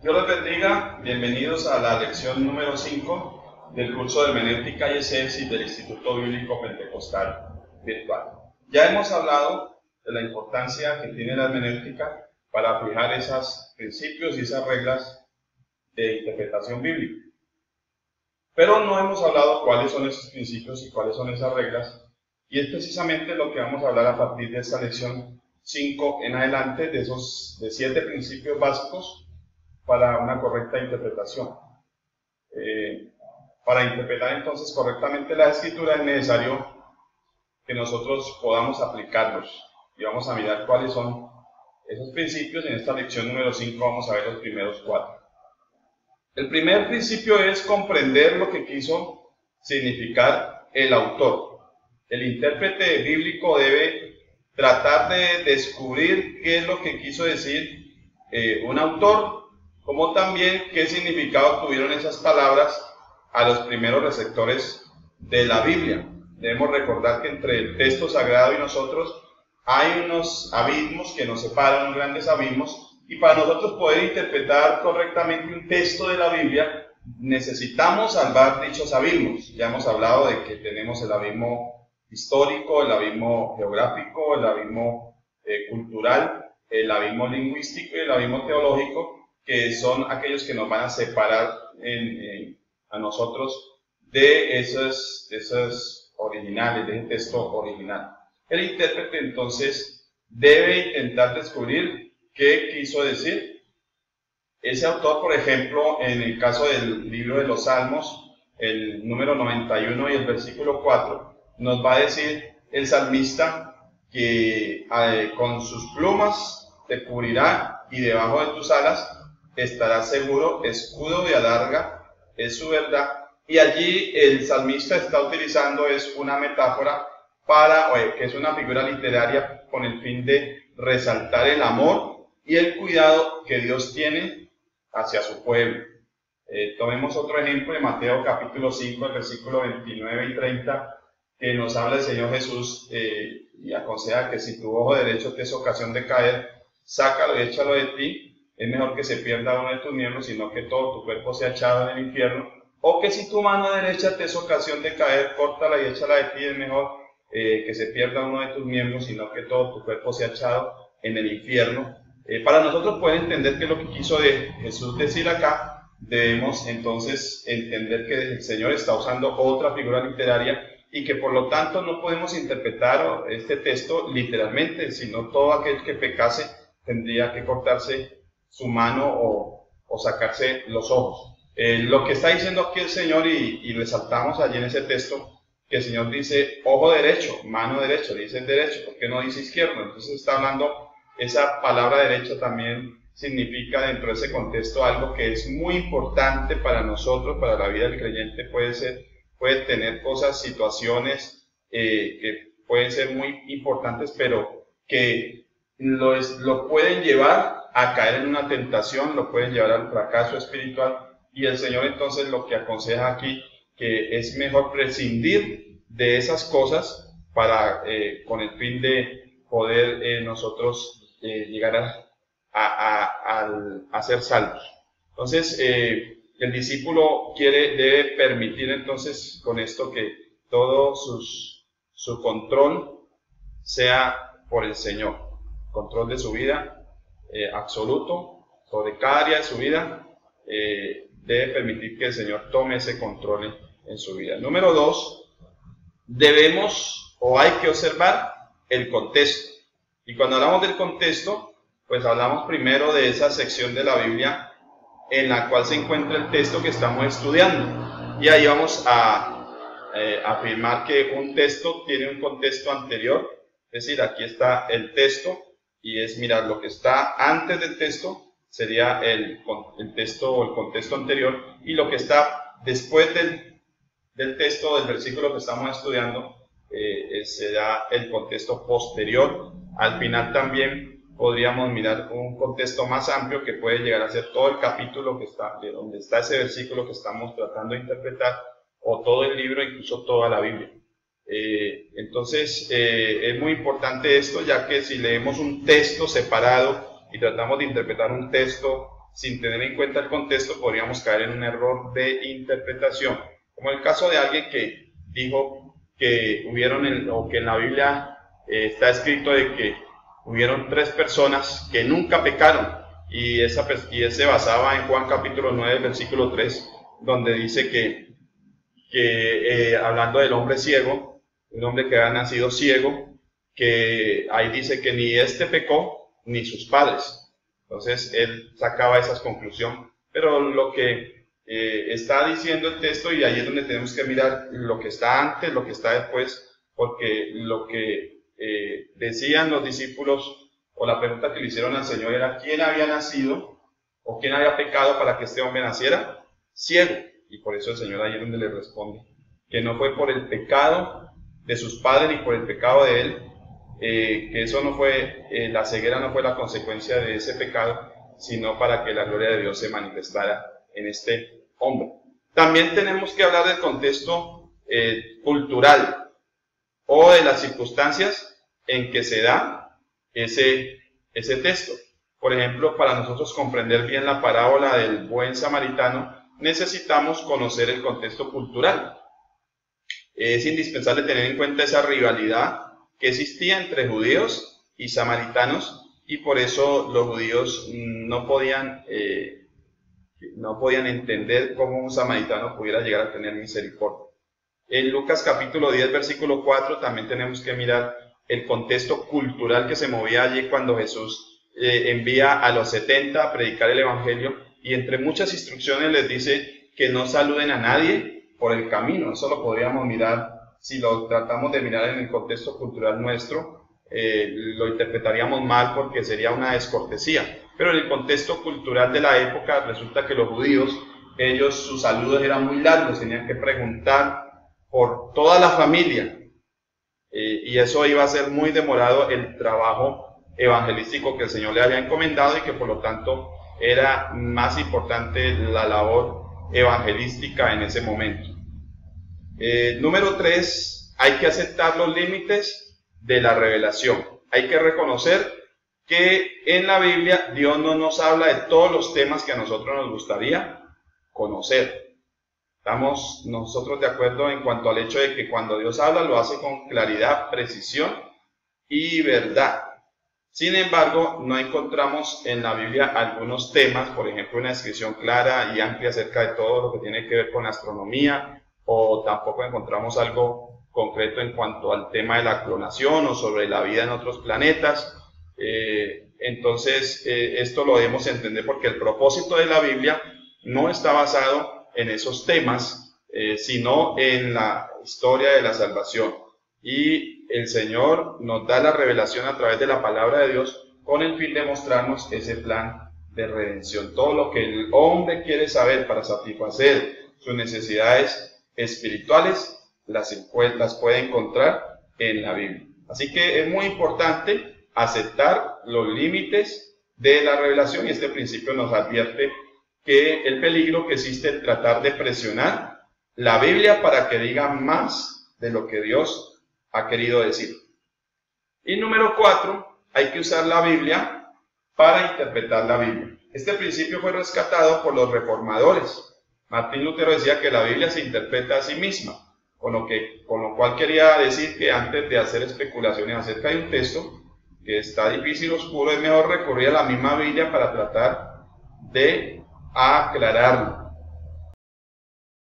Dios les bendiga, bienvenidos a la lección número 5 del curso de Hermenéutica y Exégesis del Instituto Bíblico Pentecostal Virtual. Ya hemos hablado de la importancia que tiene la hermenéutica para fijar esos principios y esas reglas de interpretación bíblica. Pero no hemos hablado cuáles son esos principios y cuáles son esas reglas, y es precisamente lo que vamos a hablar a partir de esta lección 5 en adelante, de 7 principios básicos para una correcta interpretación. Para interpretar entonces correctamente la Escritura es necesario que nosotros podamos aplicarlos, y vamos a mirar cuáles son esos principios. En esta lección número 5 vamos a ver los primeros 4. El primer principio es comprender lo que quiso significar el autor. El intérprete bíblico debe tratar de descubrir qué es lo que quiso decir un autor, como también qué significado tuvieron esas palabras a los primeros receptores de la Biblia. Debemos recordar que entre el texto sagrado y nosotros hay unos abismos que nos separan, unos grandes abismos, y para nosotros poder interpretar correctamente un texto de la Biblia necesitamos salvar dichos abismos. Ya hemos hablado de que tenemos el abismo histórico, el abismo geográfico, el abismo cultural, el abismo lingüístico y el abismo teológico, que son aquellos que nos van a separar a nosotros de esos originales, de ese texto original. El intérprete entonces debe intentar descubrir qué quiso decir ese autor. Por ejemplo, en el caso del libro de los Salmos, el número 91 y el versículo 4, nos va a decir el salmista que con sus plumas te cubrirá y debajo de tus alas estarás seguro, escudo de adarga es su verdad. Y allí el salmista está utilizando una metáfora que es una figura literaria con el fin de resaltar el amor y el cuidado que Dios tiene hacia su pueblo. Tomemos otro ejemplo de Mateo capítulo 5, el versículo 29 y 30, que nos habla el Señor Jesús y aconseja que si tu ojo derecho te es ocasión de caer, sácalo y échalo de ti. Es mejor que se pierda uno de tus miembros, sino que todo tu cuerpo sea echado en el infierno. O que si tu mano derecha te es ocasión de caer, córtala y échala de ti. Es mejor que se pierda uno de tus miembros, sino que todo tu cuerpo sea echado en el infierno. Para nosotros poder entender qué es lo que quiso Jesús decir acá, debemos entonces entender que el Señor está usando otra figura literaria y que por lo tanto no podemos interpretar este texto literalmente, sino todo aquel que pecase tendría que cortarse su mano o sacarse los ojos. Lo que está diciendo aquí el Señor, y resaltamos allí en ese texto, que el Señor dice ojo derecho, mano derecha, dice el derecho, ¿por qué no dice izquierdo? Entonces está hablando, esa palabra derecha también significa dentro de ese contexto algo que es muy importante para nosotros, para la vida del creyente. Puede tener cosas, situaciones que pueden ser muy importantes, pero que lo pueden llevar a caer en una tentación, lo pueden llevar al fracaso espiritual, y el Señor entonces lo que aconseja aquí, que es mejor prescindir de esas cosas con el fin de poder nosotros llegar a ser salvos. Entonces, el discípulo debe permitir entonces con esto que todo su control sea por el Señor, control de su vida absoluto sobre cada área de su vida. Debe permitir que el Señor tome ese control en su vida. Número 2, hay que observar el contexto. Y cuando hablamos del contexto, pues hablamos primero de esa sección de la Biblia en la cual se encuentra el texto que estamos estudiando. Y ahí vamos a afirmar que un texto tiene un contexto anterior. Es decir, aquí está el texto, y es mirar lo que está antes del texto, sería el texto o el contexto anterior, y lo que está después del texto, del versículo que estamos estudiando, será el contexto posterior. Al final también podríamos mirar un contexto más amplio que puede llegar a ser todo el capítulo de donde está ese versículo que estamos tratando de interpretar, o todo el libro, incluso toda la Biblia. Entonces es muy importante esto, ya que si leemos un texto separado y tratamos de interpretar un texto sin tener en cuenta el contexto, podríamos caer en un error de interpretación, como el caso de alguien que dijo que o que en la Biblia está escrito de que hubieron 3 personas que nunca pecaron, y él se basaba en Juan capítulo 9, versículo 3, donde dice que hablando del hombre ciego, un hombre que había nacido ciego, que ahí dice que ni este pecó, ni sus padres. Entonces él sacaba esa conclusión, pero lo que está diciendo el texto, y ahí es donde tenemos que mirar lo que está antes, lo que está después, porque lo que decían los discípulos, o la pregunta que le hicieron al Señor era: ¿quién había nacido o quién había pecado para que este hombre naciera? Ciego. Y por eso el Señor ahí es donde le responde que no fue por el pecado de sus padres ni por el pecado de él, que eso no fue, la ceguera no fue la consecuencia de ese pecado, sino para que la gloria de Dios se manifestara en este hombre. También tenemos que hablar del contexto cultural o de las circunstancias en que se da ese texto. Por ejemplo, para nosotros comprender bien la parábola del buen samaritano, necesitamos conocer el contexto cultural. Es indispensable tener en cuenta esa rivalidad que existía entre judíos y samaritanos, y por eso los judíos no podían entender cómo un samaritano pudiera llegar a tener misericordia. En Lucas capítulo 10, versículo 4, también tenemos que mirar el contexto cultural que se movía allí cuando Jesús envía a los 70 a predicar el evangelio, y entre muchas instrucciones les dice que no saluden a nadie por el camino. Eso lo podríamos mirar, si lo tratamos de mirar en el contexto cultural nuestro, lo interpretaríamos mal porque sería una descortesía. Pero en el contexto cultural de la época resulta que los judíos, sus saludos eran muy largos, tenían que preguntar por toda la familia, y eso iba a ser muy demorado el trabajo evangelístico que el Señor le había encomendado, y que por lo tanto era más importante la labor evangelística en ese momento. Número 3, hay que aceptar los límites de la revelación. Hay que reconocer que en la Biblia Dios no nos habla de todos los temas que a nosotros nos gustaría conocer. Estamos nosotros de acuerdo en cuanto al hecho de que cuando Dios habla lo hace con claridad, precisión y verdad. Sin embargo, no encontramos en la Biblia algunos temas, por ejemplo, una descripción clara y amplia acerca de todo lo que tiene que ver con astronomía, o tampoco encontramos algo concreto en cuanto al tema de la clonación o sobre la vida en otros planetas. Entonces, esto lo debemos entender porque el propósito de la Biblia no está basado en esos temas, sino en la historia de la salvación. Y el Señor nos da la revelación a través de la palabra de Dios con el fin de mostrarnos ese plan de redención. Todo lo que el hombre quiere saber para satisfacer sus necesidades espirituales, las puede encontrar en la Biblia. Así que es muy importante aceptar los límites de la revelación, y este principio nos advierte que el peligro que existe en tratar de presionar la Biblia para que diga más de lo que Dios ha querido decir. Y número 4, hay que usar la Biblia para interpretar la Biblia. Este principio fue rescatado por los reformadores. Martín Lutero decía que la Biblia se interpreta a sí misma, con lo cual quería decir que antes de hacer especulaciones acerca de un texto que está difícil, oscuro, es mejor recurrir a la misma Biblia para tratar de aclararlo.